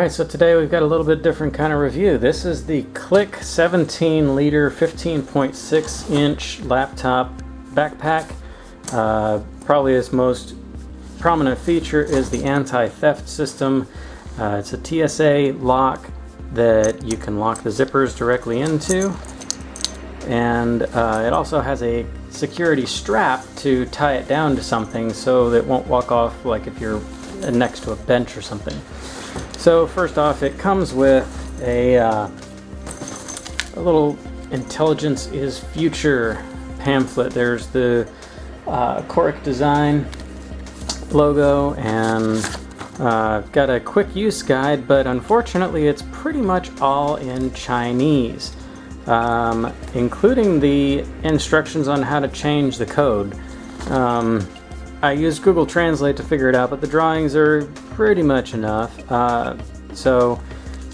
Alright, so today we've got a little bit different kind of review. This is the Click 17 liter 15.6 inch laptop backpack. Probably its most prominent feature is the anti-theft system. It's a TSA lock that you can lock the zippers directly into, and it also has a security strap to tie it down to something so that it won't walk off like if you're next to a bench or something. So first off, it comes with a little Intelligence is Future pamphlet. There's the Cork Design logo, and got a quick use guide, but unfortunately it's pretty much all in Chinese, including the instructions on how to change the code. I used Google Translate to figure it out, but the drawings are pretty much enough. So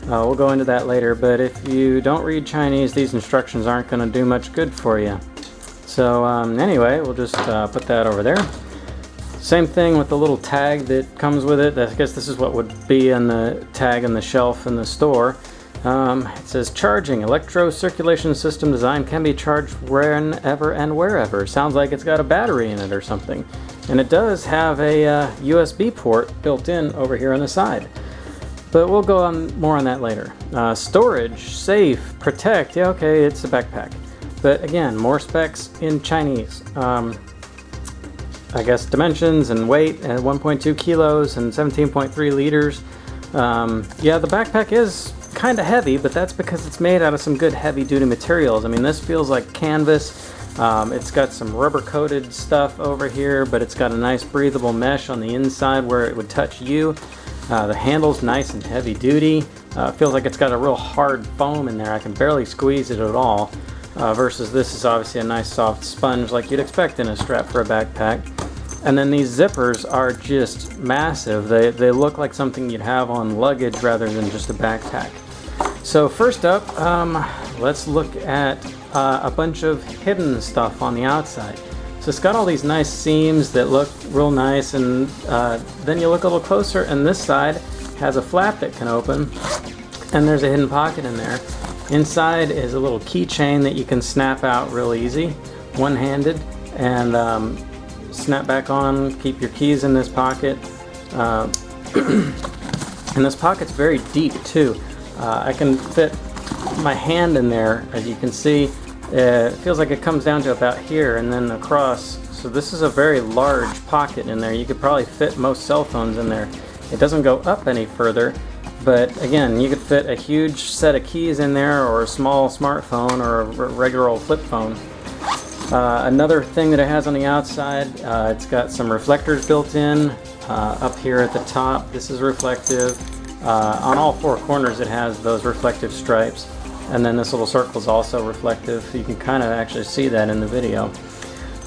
we'll go into that later, but if you don't read Chinese, these instructions aren't going to do much good for you. So anyway, we'll just put that over there. Same thing with the little tag that comes with it. I guess this is what would be on the tag on the shelf in the store. It says charging electro circulation system design can be charged whenever and wherever. Sounds like it's got a battery in it or something. And it does have a USB port built in over here on the side. But we'll go on more on that later. Storage, safe, protect. Yeah, okay, it's a backpack. But again, more specs in Chinese. I guess dimensions and weight at 1.2 kilos and 17.3 liters. Yeah, the backpack is kind of heavy, but that's because it's made out of some good heavy-duty materials. I mean, this feels like canvas. It's got some rubber-coated stuff over here, but it's got a nice breathable mesh on the inside where it would touch you. The handle's nice and heavy-duty. Feels like it's got a real hard foam in there. I can barely squeeze it at all. Versus this is obviously a nice soft sponge like you'd expect in a strap for a backpack. And then these zippers are just massive. They look like something you'd have on luggage rather than just a backpack. So first up, let's look at a bunch of hidden stuff on the outside. So it's got all these nice seams that look real nice, and then you look a little closer and this side has a flap that can open, and there's a hidden pocket in there. Inside is a little keychain that you can snap out real easy, one-handed, and snap back on, keep your keys in this pocket. And this pocket's very deep too. I can fit my hand in there, as you can see. It feels like it comes down to about here and then across. So this is a very large pocket in there. You could probably fit most cell phones in there. It doesn't go up any further, but again, you could fit a huge set of keys in there, or a small smartphone, or a regular old flip phone. Another thing that it has on the outside, it's got some reflectors built in. Up here at the top, this is reflective. On all four corners it has those reflective stripes. And then this little circle is also reflective. You can kind of actually see that in the video.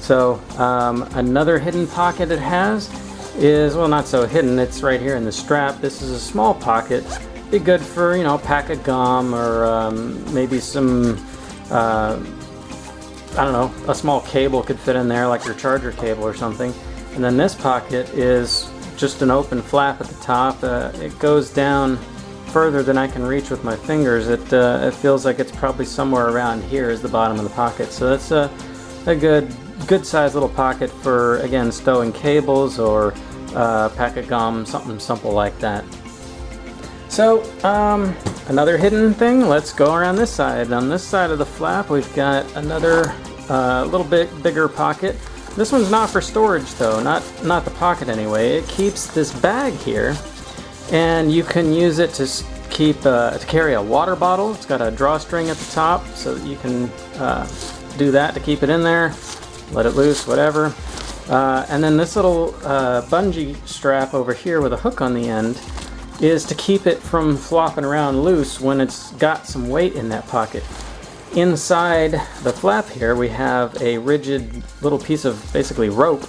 So another hidden pocket it has is, well, not so hidden, it's right here in the strap. This is a small pocket. Be good for, you know, a pack of gum, or maybe some I don't know, a small cable could fit in there, like your charger cable or something. And then this pocket is just an open flap at the top. It goes down further than I can reach with my fingers. It feels like it's probably somewhere around here is the bottom of the pocket. So that's a good sized little pocket for, again, stowing cables or a pack of gum, something simple like that. So another hidden thing, let's go around this side. On this side of the flap we've got another little bit bigger pocket. This one's not for storage though, not the pocket anyway. It keeps this bag here, and you can use it to carry a water bottle. It's got a drawstring at the top so that you can do that to keep it in there, let it loose, whatever. And then this little bungee strap over here with a hook on the end is to keep it from flopping around loose when it's got some weight in that pocket. Inside the flap here we have a rigid little piece of basically rope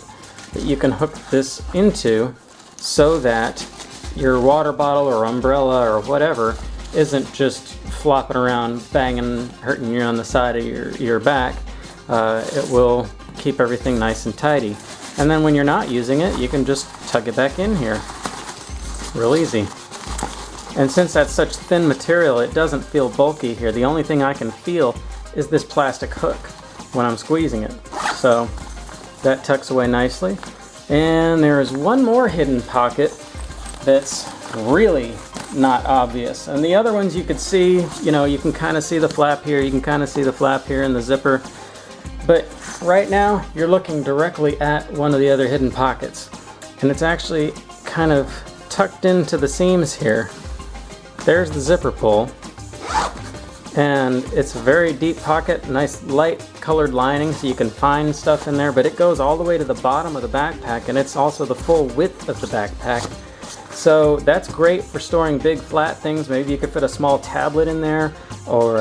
that you can hook this into so that your water bottle or umbrella or whatever isn't just flopping around, banging, hurting you on the side of your back. It will keep everything nice and tidy. And then when you're not using it, you can just tug it back in here. Real easy. And since that's such thin material, it doesn't feel bulky here. The only thing I can feel is this plastic hook when I'm squeezing it. So that tucks away nicely. And there is one more hidden pocket that's really not obvious. And the other ones you could see, you know, you can kind of see the flap here, you can kind of see the flap here in the zipper. But right now, you're looking directly at one of the other hidden pockets. And it's actually kind of tucked into the seams here. There's the zipper pull. And it's a very deep pocket, nice light colored lining so you can find stuff in there, but it goes all the way to the bottom of the backpack, and it's also the full width of the backpack. So that's great for storing big flat things. Maybe you could fit a small tablet in there, or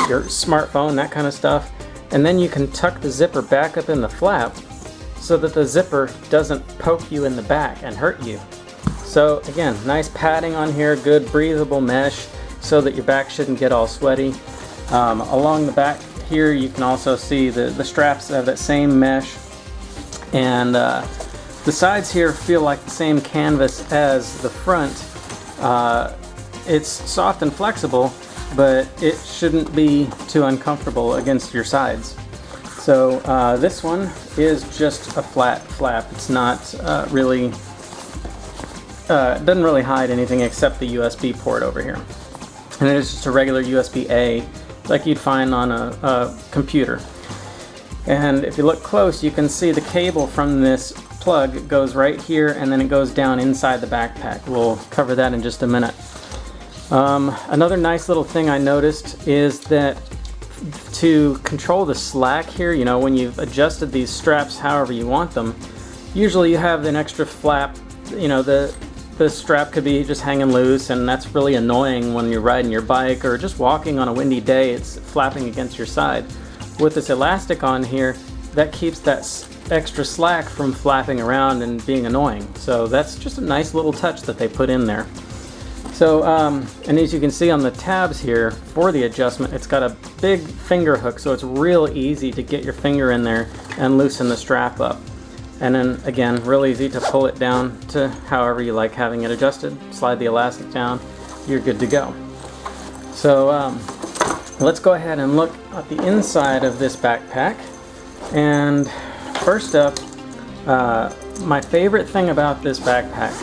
your smartphone, that kind of stuff. And then you can tuck the zipper back up in the flap so that the zipper doesn't poke you in the back and hurt you. So again, nice padding on here, good breathable mesh so that your back shouldn't get all sweaty. Along the back here you can also see the straps have that same mesh, and the sides here feel like the same canvas as the front. It's soft and flexible, but it shouldn't be too uncomfortable against your sides. So this one is just a flat flap. It's not really, it doesn't really hide anything except the USB port over here. And it is just a regular USB-A like you'd find on a computer. And if you look close, you can see the cable from this plug goes right here, and then it goes down inside the backpack. We'll cover that in just a minute. Another nice little thing I noticed is that to control the slack here, you know, when you've adjusted these straps however you want them, usually you have an extra flap, you know, the strap could be just hanging loose, and that's really annoying when you're riding your bike or just walking on a windy day. It's flapping against your side. With this elastic on here, that keeps that extra slack from flapping around and being annoying. So that's just a nice little touch that they put in there. So, and as you can see on the tabs here for the adjustment, it's got a big finger hook, so it's real easy to get your finger in there and loosen the strap up. And then again, real easy to pull it down to however you like having it adjusted. Slide the elastic down, you're good to go. So let's go ahead and look at the inside of this backpack. And first up, my favorite thing about this backpack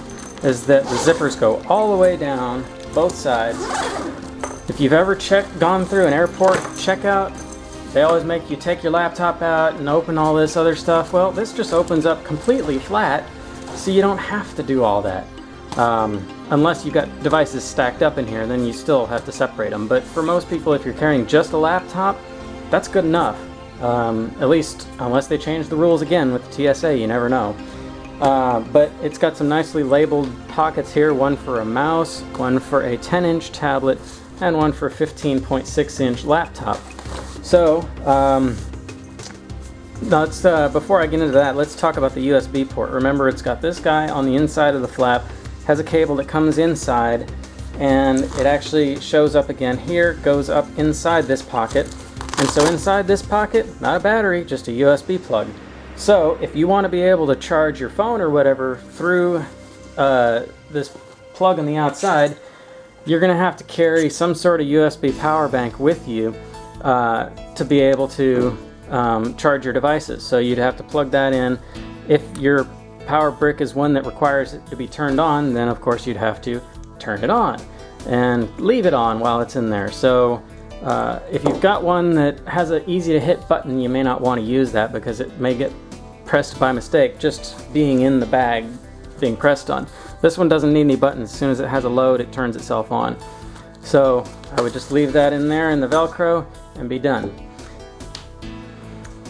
is that the zippers go all the way down both sides. If you've ever gone through an airport checkout, they always make you take your laptop out and open all this other stuff. Well, this just opens up completely flat, so you don't have to do all that. Unless you've got devices stacked up in here, then you still have to separate them. But for most people, if you're carrying just a laptop, that's good enough. At least, unless they change the rules again with the TSA, you never know. But it's got some nicely labeled pockets here, one for a mouse, one for a 10-inch tablet, and one for a 15.6-inch laptop. So, before I get into that, let's talk about the USB port. Remember, it's got this guy on the inside of the flap, has a cable that comes inside, and it actually shows up again here, goes up inside this pocket. And so inside this pocket, not a battery, just a USB plug. So if you want to be able to charge your phone or whatever through this plug on the outside, you're going to have to carry some sort of USB power bank with you to be able to charge your devices. So you'd have to plug that in. If your power brick is one that requires it to be turned on, then of course you'd have to turn it on and leave it on while it's in there. So if you've got one that has an easy to hit button, you may not want to use that because it may get pressed by mistake just being in the bag being pressed on. This one doesn't need any buttons. As soon as it has a load, it turns itself on. So I would just leave that in there in the Velcro and be done.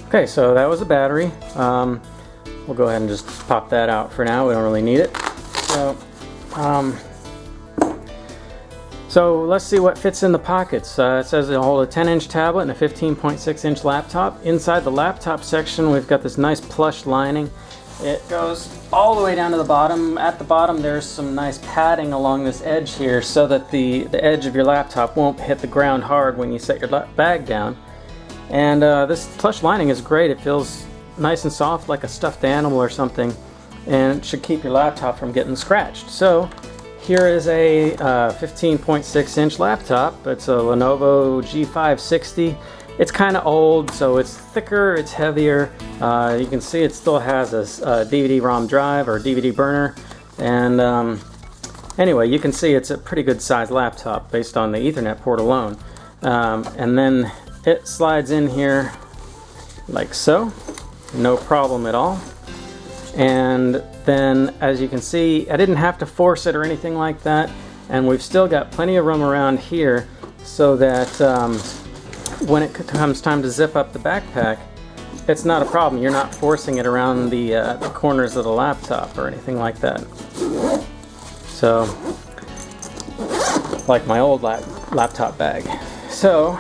Okay, so that was a battery. We'll go ahead and just pop that out for now. We don't really need it. So let's see what fits in the pockets. It says it'll hold a 10-inch tablet and a 15.6-inch laptop. Inside the laptop section, we've got this nice plush lining. It goes all the way down to the bottom. At the bottom, there's some nice padding along this edge here so that the edge of your laptop won't hit the ground hard when you set your bag down. And this plush lining is great. It feels nice and soft like a stuffed animal or something, and it should keep your laptop from getting scratched. So here is a 15.6-inch laptop. It's a Lenovo G560. It's kind of old, so it's thicker, it's heavier. You can see it still has a DVD-ROM drive or DVD burner. And anyway, you can see it's a pretty good sized laptop based on the Ethernet port alone. And then it slides in here like so, no problem at all. And then, as you can see, I didn't have to force it or anything like that, and we've still got plenty of room around here so that when it comes time to zip up the backpack, it's not a problem. You're not forcing it around the corners of the laptop or anything like that. So, like my old laptop bag. So,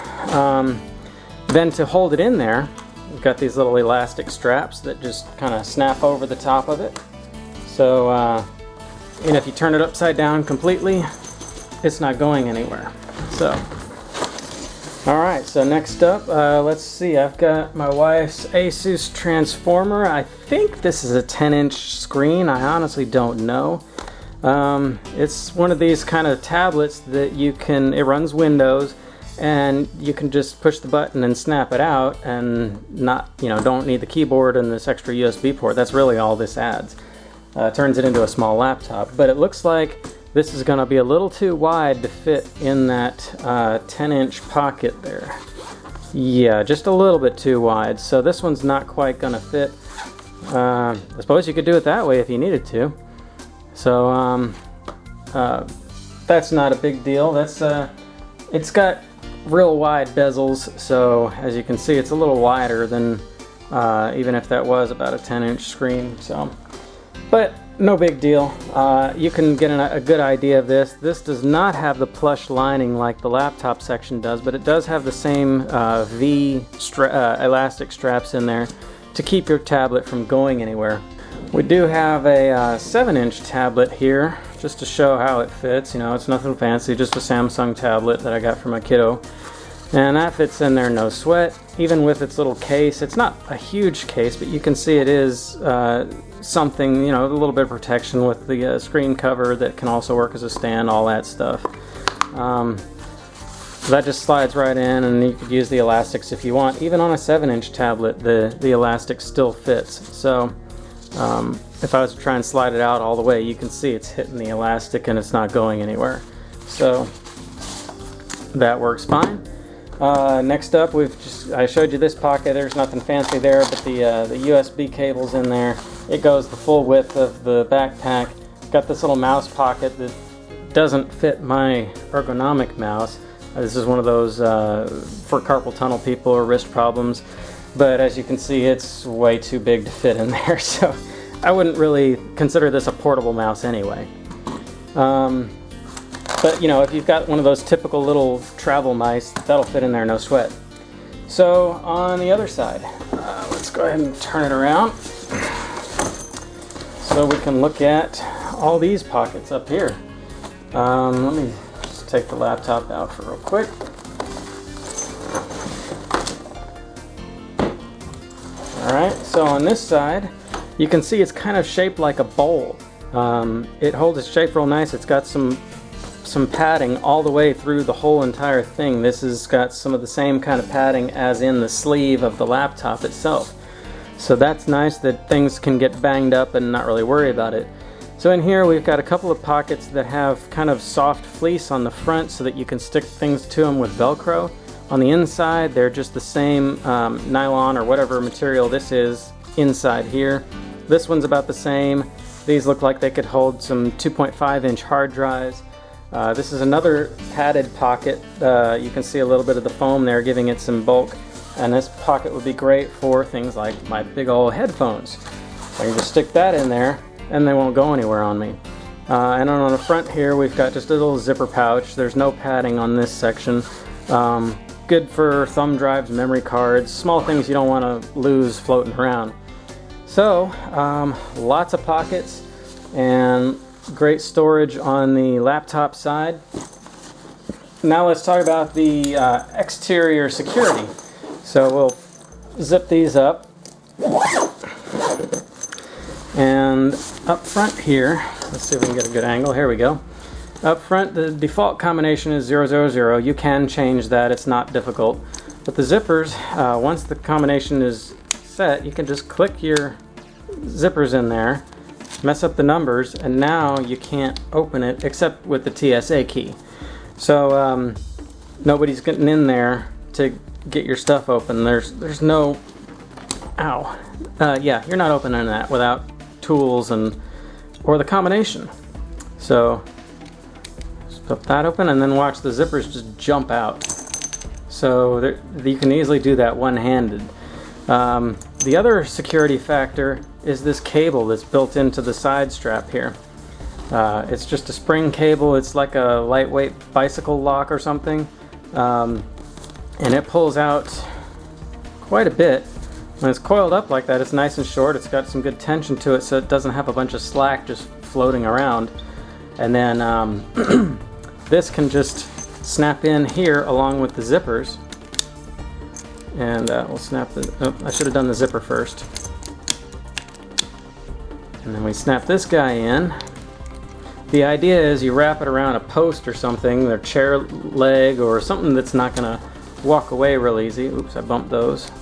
then to hold it in there, we've got these little elastic straps that just kind of snap over the top of it. So, and if you turn it upside down completely, it's not going anywhere. So, alright, so next up, let's see, I've got my wife's Asus Transformer. I think this is a 10-inch screen. I honestly don't know. It's one of these kind of tablets that it runs Windows, and you can just push the button and snap it out and don't need the keyboard and this extra USB port. That's really all this adds. Turns it into a small laptop, but it looks like this is going to be a little too wide to fit in that 10-inch pocket there. Yeah, just a little bit too wide, so this one's not quite going to fit. I suppose you could do it that way if you needed to. So that's not a big deal. It's got real wide bezels, so as you can see, it's a little wider than even if that was about a 10-inch screen. So, but no big deal. You can get a good idea of this. This does not have the plush lining like the laptop section does, but it does have the same elastic straps in there to keep your tablet from going anywhere. We do have a 7-inch tablet here, just to show how it fits. It's nothing fancy, just a Samsung tablet that I got from my kiddo. And that fits in there no sweat, even with its little case. It's not a huge case, but you can see it is something, a little bit of protection with the screen cover that can also work as a stand, all that stuff. That just slides right in, and you could use the elastics if you want. Even on a 7-inch tablet, the elastic still fits. So if I was to try and slide it out all the way, you can see it's hitting the elastic and it's not going anywhere. So that works fine. Next up, I showed you this pocket. There's nothing fancy there, but the USB cable's in there. It goes the full width of the backpack. Got this little mouse pocket that doesn't fit my ergonomic mouse. This is one of those for carpal tunnel people or wrist problems. But as you can see, it's way too big to fit in there, so I wouldn't really consider this a portable mouse anyway. But if you've got one of those typical little travel mice, that'll fit in there no sweat. So on the other side, let's go ahead and turn it around so we can look at all these pockets up here. Let me just take the laptop out for real quick. Alright, so on this side, you can see it's kind of shaped like a bowl. It holds its shape real nice. It's got some padding all the way through the whole entire thing. This has got some of the same kind of padding as in the sleeve of the laptop itself. So that's nice that things can get banged up and not really worry about it. So in here we've got a couple of pockets that have kind of soft fleece on the front so that you can stick things to them with Velcro. On the inside, they're just the same nylon or whatever material this is inside here. This one's about the same. These look like they could hold some 2.5-inch hard drives. This is another padded pocket. You can see a little bit of the foam there giving it some bulk. And this pocket would be great for things like my big old headphones. I can just stick that in there and they won't go anywhere on me. And on the front here we've got just a little zipper pouch. There's no padding on this section. Good for thumb drives, memory cards, small things you don't want to lose floating around. So, lots of pockets and great storage on the laptop side. Now let's talk about the exterior security. So we'll zip these up. And up front here, let's see if we can get a good angle. Here we go. Up front, the default combination is 000. You can change that, it's not difficult. But the zippers, once the combination is set, you can just click your zippers in there, mess up the numbers, and now you can't open it except with the TSA key. So nobody's getting in there to get your stuff open. There's no, ow, yeah, you're not opening that without tools or the combination. So just put that open and then watch the zippers just jump out. So you can easily do that one-handed. The other security factor is this cable that's built into the side strap here. It's just a spring cable. It's like a lightweight bicycle lock or something. And it pulls out quite a bit. When it's coiled up like that, it's nice and short. It's got some good tension to it so it doesn't have a bunch of slack just floating around. And then this can just snap in here along with the zippers. And we'll snap the, oh, I should have done the zipper first. And then we snap this guy in. The idea is you wrap it around a post or something, their chair leg or something that's not going to walk away real easy. Oops, I bumped those.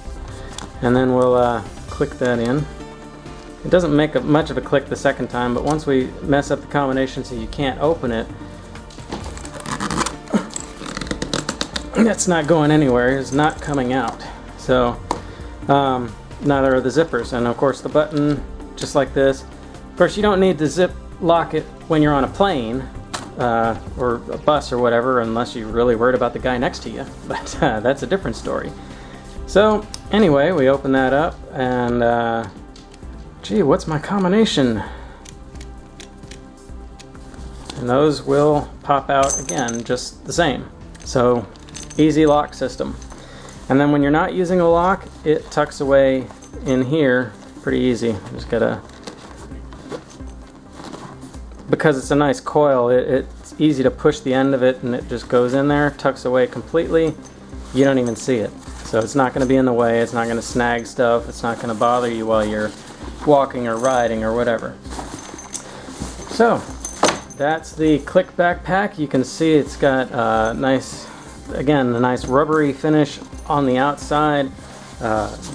And then we'll click that in. It doesn't make much of a click the second time, but once we mess up the combination so you can't open it, that's not going anywhere. It's not coming out. So neither are the zippers. And of course the button, just like this. Of course you don't need to zip lock it when you're on a plane or a bus or whatever, unless you're really worried about the guy next to you. But that's a different story. So anyway, we open that up and gee, what's my combination? And those will pop out again just the same. So easy lock system. And then when you're not using a lock, it tucks away in here pretty easy. Just gotta, because it's a nice coil, it's easy to push the end of it and it just goes in there, tucks away completely. You don't even see it. So it's not going to be in the way, it's not going to snag stuff, it's not going to bother you while you're walking or riding or whatever. So that's the Click backpack. You can see it's got nice, again, the nice rubbery finish on the outside,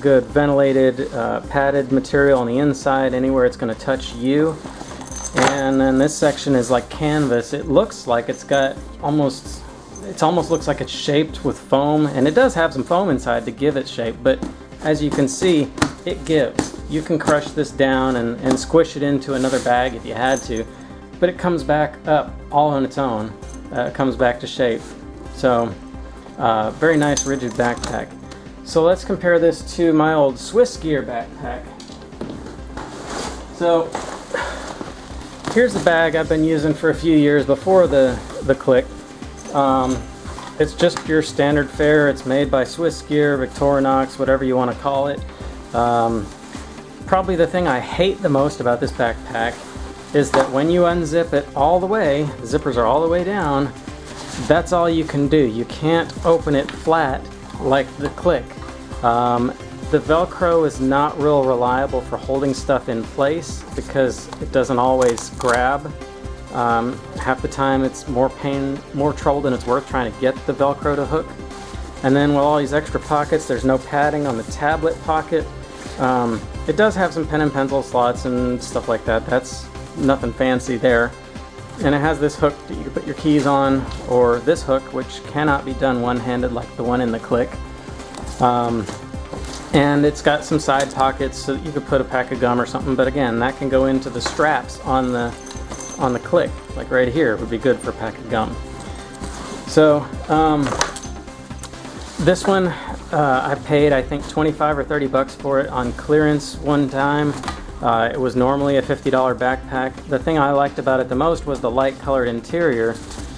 good ventilated padded material on the inside anywhere it's going to touch you. And then this section is like canvas. It looks like it's got almost looks like it's shaped with foam, and it does have some foam inside to give it shape, but as you can see, it gives. You can crush this down and squish it into another bag if you had to, but it comes back up all on its own. It comes back to shape. So very nice rigid backpack. So let's compare this to my old Swiss gear backpack. So here's the bag I've been using for a few years before the Click. It's just your standard fare. It's made by Swiss Gear, Victorinox, whatever you want to call it. Probably the thing I hate the most about this backpack is that when you unzip it all the way, the zippers are all the way down, that's all you can do. You can't open it flat like the Click. The Velcro is not real reliable for holding stuff in place because it doesn't always grab. Half the time it's more trouble than it's worth trying to get the Velcro to hook. And then with all these extra pockets, there's no padding on the tablet pocket. It does have some pen and pencil slots and stuff like that. That's nothing fancy there. And it has this hook that you can put your keys on, or this hook, which cannot be done one-handed like the one in the Click. And it's got some side pockets so that you could put a pack of gum or something, but again, that can go into the straps on the Click, like right here would be good for a pack of gum. So this one I paid I think 25 or 30 bucks for it on clearance one time. It was normally a $50 backpack. The thing I liked about it the most was the light colored interior,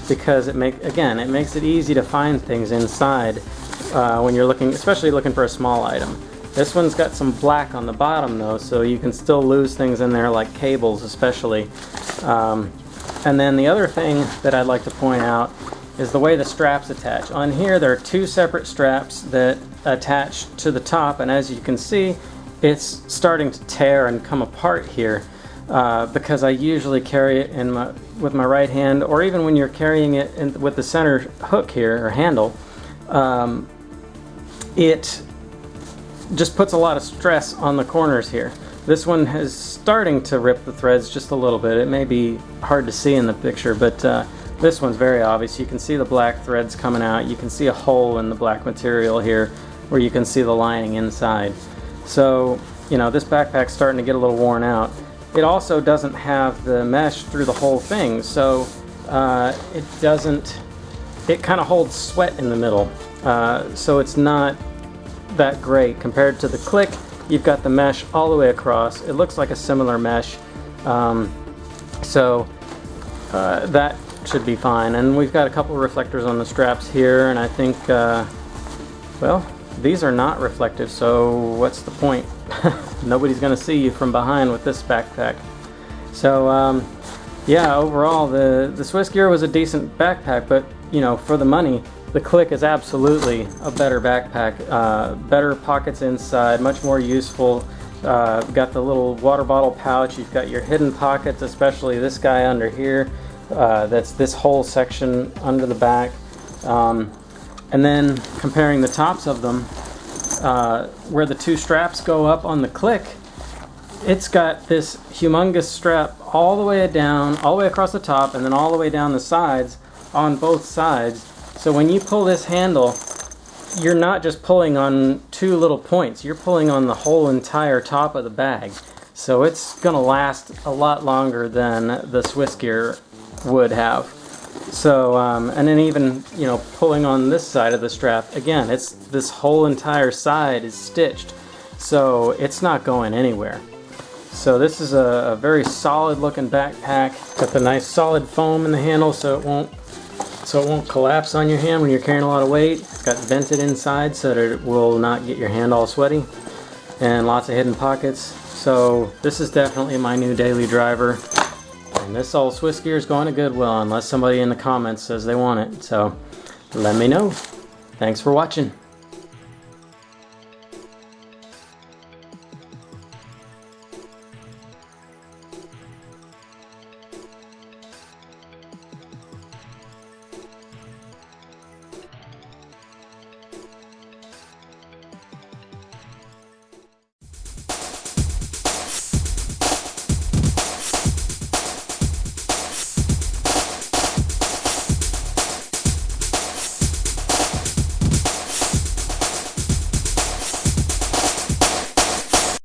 because it makes it easy to find things inside when you're looking, especially looking for a small item. This one's got some black on the bottom though, so you can still lose things in there, like cables especially. And then the other thing that I'd like to point out is the way the straps attach. On here there are two separate straps that attach to the top, and as you can see, it's starting to tear and come apart here. because I usually carry it with my right hand, or even when you're carrying it with the center hook here, or handle, it just puts a lot of stress on the corners here. This one is starting to rip the threads just a little bit. It may be hard to see in the picture, but this one's very obvious. You can see the black threads coming out. You can see a hole in the black material here where you can see the lining inside. So, you know, this backpack's starting to get a little worn out. It also doesn't have the mesh through the whole thing, so it kind of holds sweat in the middle. So it's not that great compared to the Click. You've got the mesh all the way across. It looks like a similar mesh, so that should be fine. And we've got a couple of reflectors on the straps here, and I think, well, these are not reflective, so what's the point? Nobody's going to see you from behind with this backpack. So yeah, overall the Swiss Gear was a decent backpack, but you know, for the money, the Click is absolutely a better backpack. Better pockets inside, much more useful. Got the little water bottle pouch. You've got your hidden pockets, especially this guy under here. That's this whole section under the back. And then comparing the tops of them, where the two straps go up on the Click, it's got this humongous strap all the way down, all the way across the top, and then all the way down the sides on both sides. So when you pull this handle, you're not just pulling on two little points, you're pulling on the whole entire top of the bag. So it's gonna last a lot longer than the Swiss Gear would have. So, and then even, you know, pulling on this side of the strap, again, it's this whole entire side is stitched, so it's not going anywhere. So this is a very solid looking backpack. Got the nice solid foam in the handle so it won't collapse on your hand when you're carrying a lot of weight. It's got vented inside so that it will not get your hand all sweaty, and lots of hidden pockets. So this is definitely my new daily driver. And this old Swiss Gear is going to Goodwill unless somebody in the comments says they want it. So let me know. Thanks for watching.